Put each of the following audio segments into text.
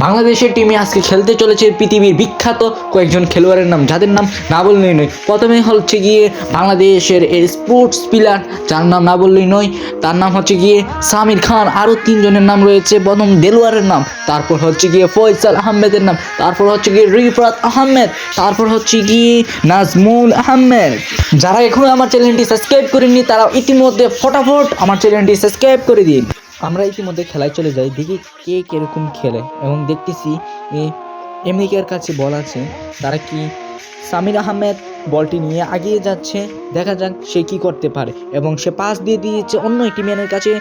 বাংলাদেশের টিমে আজকে খেলতে চলেছে পৃথিবীর বিখ্যাত কয়েকজন খেলোয়াড়ের নাম, যাদের নাম না বললেই নয়। প্রথমে হচ্ছে গিয়ে বাংলাদেশের স্পোর্টস পিলার, যার নাম না বললেই নয়, তার নাম হচ্ছে গিয়ে সামির খান। আরও তিনজনের নাম রয়েছে। প্রথম দেলোয়ারের নাম, তারপর হচ্ছে গিয়ে ফয়সাল আহমেদের নাম, তারপর হচ্ছে গিয়ে রিফাত আহমেদ, তারপর হচ্ছে গিয়ে নাজমুল আহমেদ। যারা এখনো আমার চ্যানেলটি সাবস্ক্রাইব করেননি তারা ইতিমধ্যে ফটাফট আমার চ্যানেলটি সাবস্ক্রাইব করে দিন। আমরা ইতিমধ্যে খেলায় চলে যাই, দেখি কে কিরকম খেলে এবং দেখতেছি আমেরিকার কাছে বল আছে। তারা কি সামির আহমেদ বলটি নিয়ে এগিয়ে যাচ্ছে, দেখা যাক সে কি করতে পারে। এবং সে পাস দিয়ে দিয়েছে অন্য একটি ম্যানের কাছে,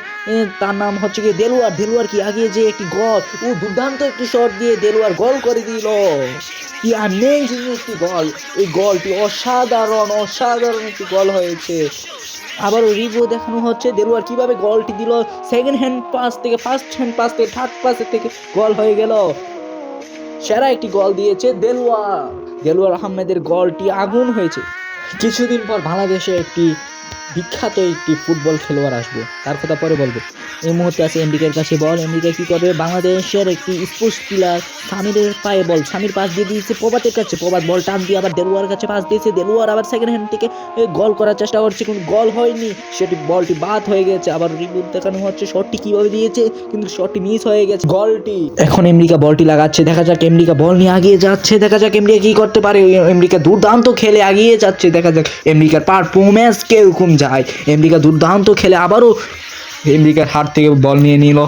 তার নাম হচ্ছে কি দেলোয়ার। দেলোয়ার কি এগিয়ে যে একটি গোল, দুর্দান্ত একটি শট দিয়ে দেলোয়ার গোল করে দিল। কি অ্যামেজিং একটি গোল! এই গোলটি অসাধারণ একটি গোল হয়েছে। আবারও রিভিউ দেখানো হচ্ছে দেলোয়ার কিভাবে গোলটি দিল। সেকেন্ড হ্যান্ড পাস থেকে ফার্স্ট হ্যান্ড পাস থেকে থার্ড পাসের থেকে গোল হয়ে গেল। সেরা একটি গোল দিয়েছে দেলোয়ার আহমেদের। গোলটি আগুন হয়েছে। কিছুদিন পর বাংলাদেশে একটি বিখ্যাত একটি ফুটবল খেলোয়াড় আসবে, তার কথা পরে বলবো। এই মুহূর্তে আছে আমেরিকার কাছে বল। আমেরিকা কি করবে? বাংলাদেশের একটি স্পোর্টস প্লেয়ার সামিরের পায়ে বল। সামির পাস দিয়ে দিয়েছে প্রভাতের কাছে। প্রভাত বল টান দিয়ে আবার দেলোয়ার কাছে পাস দিয়েছে। দেলোয়ার আবার সেকেন্ড হ্যান্ড থেকে গোল করার চেষ্টা করছে, কিন্তু গোল হয়নি। সেটি বলটি বাদ হয়ে গেছে। আবার রিভিউ দেখানো হচ্ছে শটটি কিভাবে দিয়েছে, কিন্তু শটটি মিস হয়ে গেছে। গোলটি এখন আমেরিকা বলটি লাগাচ্ছে, দেখা যাক আমেরিকা বল নিয়ে এগিয়ে যাচ্ছে, দেখা যাক আমেরিকা কি করতে পারে। আমেরিকা দুর্দান্ত খেলে এগিয়ে যাচ্ছে, দেখা যাক আমেরিকার পারফরম্যান্স কিরকম যায়। আমেরিকা দুর্দান্ত খেলে আবারও আমেরিকার হাত থেকে বল নিয়ে নিল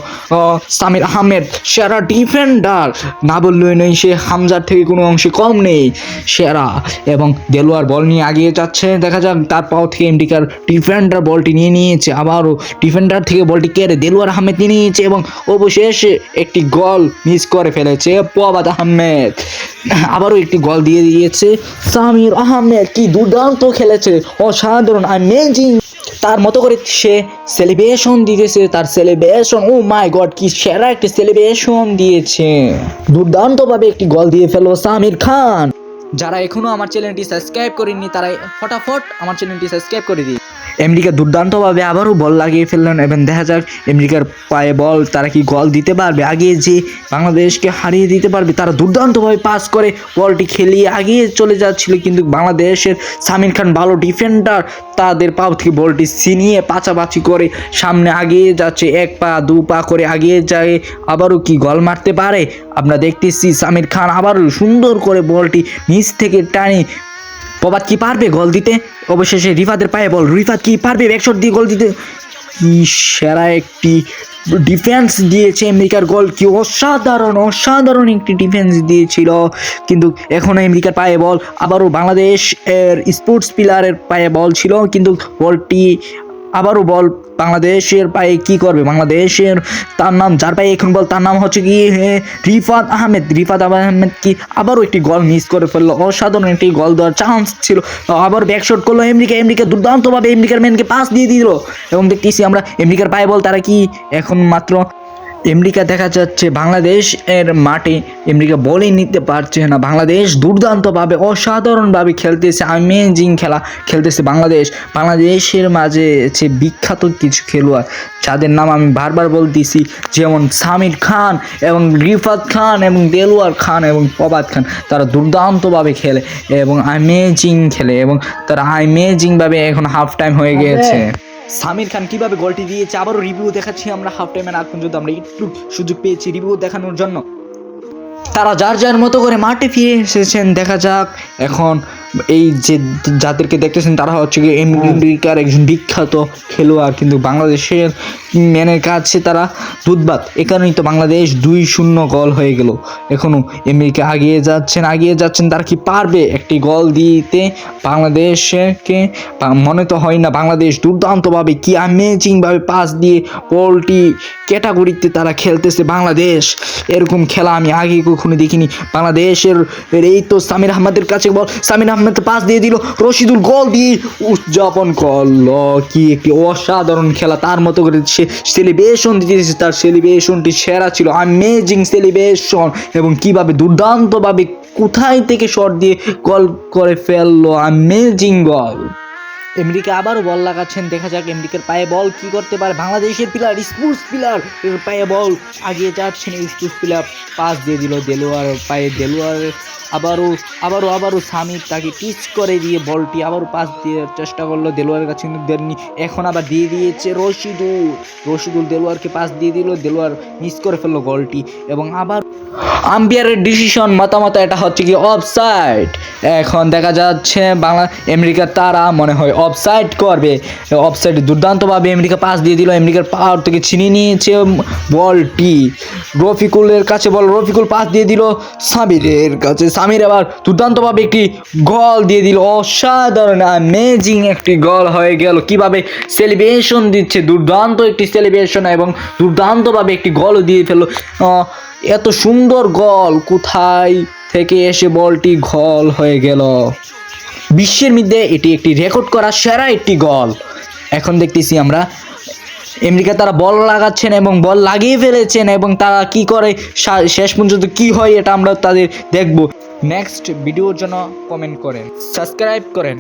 সামির আহমেদ। সেরা ডিফেন্ডার, না বললেই নয়, সে হামজার থেকে কোনো অংশে কম নেই, সেরা। এবং দেলোয়ার বল নিয়ে এগিয়ে যাচ্ছে, দেখা যাক তার পাও থেকে আমেরিকার ডিফেন্ডার বলটি নিয়ে নিয়েছে। আবারও ডিফেন্ডার থেকে বলটি কেড়ে দেলোয়ার আহমেদ নিয়ে নিয়েছে এবং অবশেষে একটি গোল মিস করে ফেলেছে প্রভাত আহমেদ। আবারও একটি গোল দিয়ে দিয়েছে সামির আহমেদ। কি দুর্দান্ত খেলেছে, অসাধারণ, অ্যামেজিং। তার মতো করে সে সেলিব্রেশন দিয়েছে, তার সেলিব্রেশন, ও মাই গড, কি সেরা একটি সেলিব্রেশন দিয়েছে। দুর্দান্তভাবে একটি গোল দিয়ে ফেললো সামির খান। যারা এখনো আমার চ্যানেলটি সাবস্ক্রাইব করেননি তারা ফটাফট আমার চ্যানেলটি সাবস্ক্রাইব করে দিন। আমেরিকা দুর্দান্তভাবে আবারও বল লাগিয়ে ফেললেন এবং দেখা যাক আমেরিকার পায়ে বল, তারা কি গোল দিতে পারবে, আগে যে বাংলাদেশকে হারিয়ে দিতে পারবে। তারা দুর্দান্তভাবে পাস করে বলটি খেলিয়ে আগিয়ে চলে যাচ্ছিল, কিন্তু বাংলাদেশের সামির খান ভালো ডিফেন্ডার, তাদের পাও থেকে বলটি ছিনিয়ে পাচাপাচি করে সামনে আগিয়ে যাচ্ছে। এক পা দু পা করে আগিয়ে যায়, আবারও কি গোল মারতে পারে আমরা দেখতেছি। সামির খান আবারও সুন্দর করে বলটি নিচ থেকে টানি। প্রভাত কি পারবে গোল দিতে? অবশেষে রিফাতের পায়ে বল। রিফাত কি পারবে ব্যাকশট দিয়ে গোল দিতে? কি সেরা একটি ডিফেন্স দিয়েছে আমেরিকার। গোল কি অসাধারণ একটি ডিফেন্স দিয়েছিল, কিন্তু এখন আমেরিকার পায়ে বল। আবারও বাংলাদেশ এর স্পোর্টস প্লেয়ারের পায়ে বল ছিল, কিন্তু বলটি আবারও বল বাংলাদেশের পায়ে কি করবে বাংলাদেশের, তার নাম, যার পায়ে এখন বল, তার নাম হচ্ছে কি রিফাত আহমেদ। রিফাত আহমেদ কি আবারও একটি গোল মিস করে ফেললো। অসাধারণ একটি গোল দেওয়ার চান্স ছিল, আবার ব্যাকশট করলো আমেরিকা দুর্দান্তভাবে আমেরিকার ম্যানকে পাস দিয়ে দিল। এবং দেখতেছি আমরা আমেরিকার পায়ে বল, তারা কি এখন মাত্র আমেরিকা দেখা যাচ্ছে বাংলাদেশ এর মাঠে আমেরিকা বলই নিতে পারছে না। বাংলাদেশ দুর্দান্তভাবে অসাধারণভাবে খেলতেছে, অ্যামেজিং খেলা খেলতেছে বাংলাদেশের মাঝে আছে বিখ্যাত কিছু খেলোয়াড়, যাদের নাম আমি বারবার বলতেছি, যেমন সামির খান এবং রিফাত খান এবং দেলোয়ার খান এবং প্রভাত খান। তারা দুর্দান্তভাবে খেলে এবং অ্যামেজিং খেলে, এবং তারা অ্যামেজিংভাবে এখন হাফ টাইম হয়ে গিয়েছে। সামির খান কিভাবে গোলটি দিয়েছে আবারও রিভিউ দেখাচ্ছি আমরা। হাফ টাইমের আগ পর্যন্ত আমরা একটু সুযোগ পেয়েছি রিভিউ দেখানোর জন্য। তারা যার মতো করে মাঠে ফিরে এসেছেন। দেখা যাক এখন এই যে যাদেরকে দেখতেছেন তারা হচ্ছে গিয়ে আমেরিকার একজন বিখ্যাত খেলোয়াড়, কিন্তু বাংলাদেশের ম্যানের কাছে তারা দুধবাত। এ কারণেই তো বাংলাদেশ 2-0 গোল হয়ে গেল। এখনও আমেরিকা আগিয়ে যাচ্ছেন। তারা কি পারবে একটি গোল দিতে বাংলাদেশকে? মনে তো হয় না। বাংলাদেশ দুর্দান্তভাবে কি অ্যামেজিংভাবে পাস দিয়ে বলটি ক্যাটাগরিতে তারা খেলতেছে। বাংলাদেশ এরকম খেলা আমি আগে কখনো দেখিনি। বাংলাদেশের এই তো সামির আহমেদের কাছে বল, সামির আহমেদ পাস দিয়ে দিল, রশিদুল গোল দিয়ে উদযাপন করলো। কি একটি অসাধারণ খেলা, তার মতো করে সে সেলিব্রেশন দিয়েছে, তার সেলিব্রেশনটি সেরা ছিল, অ্যামেজিং সেলিব্রেশন। এবং কিভাবে দুর্দান্তভাবে কোথায় থেকে শট দিয়ে গোল করে ফেললো, অ্যামেজিং গোল। আমেরিকা আবারও বল লাগাচ্ছেন, দেখা যাক আমেরিকার পায়ে বল কি করতে পারে। বাংলাদেশের প্লেয়ার, স্পোর্টস প্লেয়ার এর পায়ে বল আগিয়ে যাচ্ছেন, স্পোর্টস প্লেয়ার পাস দিয়ে দিল দেলোয়ার পায়ে। দেলোয়ার আবারও সামির তাকে টিচ করে দিয়ে বলটি আবারও পাস দেওয়ার চেষ্টা করলো, দেলোয়ারের কাছে কিন্তু দেননি। এখন আবার দিয়ে দিয়েছে রশিদুল দেলোয়ারকে পাস দিয়ে দিল, দেলোয়ার মিস করে ফেললো গোলটি। এবং আবার আম্পায়ারের ডিসিশন মতামত এটা হচ্ছে কি অফসাইড। এখন দেখা যাচ্ছে আমেরিকা তারা মনে হয় অফসাইড করবে। অফসাইড দুর্দান্তভাবে আমেরিকা পাস দিয়ে দিল, আমেরিকার পাওয়ার থেকে ছিনিয়ে নিয়েছে বলটি। রফিকুলের কাছে বল, রফিকুল পাস দিয়ে দিল সামিরের কাছে, সামির আবার দুর্দান্তভাবে একটি গোল দিয়ে দিল। অসাধারণ অ্যামেজিং একটি গোল হয়ে গেল। কিভাবে সেলিব্রেশন দিচ্ছে, দুর্দান্ত একটি সেলিব্রেশন এবং দুর্দান্তভাবে একটি গোলও দিয়ে ফেললো। এত সুন্দর গোল কোথায় থেকে এসে বলটি গোল হয়ে গেল। বিশ্বের মধ্যে এটি একটি রেকর্ড করা সেরা একটি গোল। এখন দেখতেছি আমরা আমেরিকা তারা বল লাগাচ্ছেন এবং বল লাগিয়ে ফেলেছেন, এবং তারা কি করে শেষ পর্যন্ত কি হয় এটা আমরা তাদের দেখব। নেক্সট ভিডিওর জন্য কমেন্ট করেন, সাবস্ক্রাইব করেন।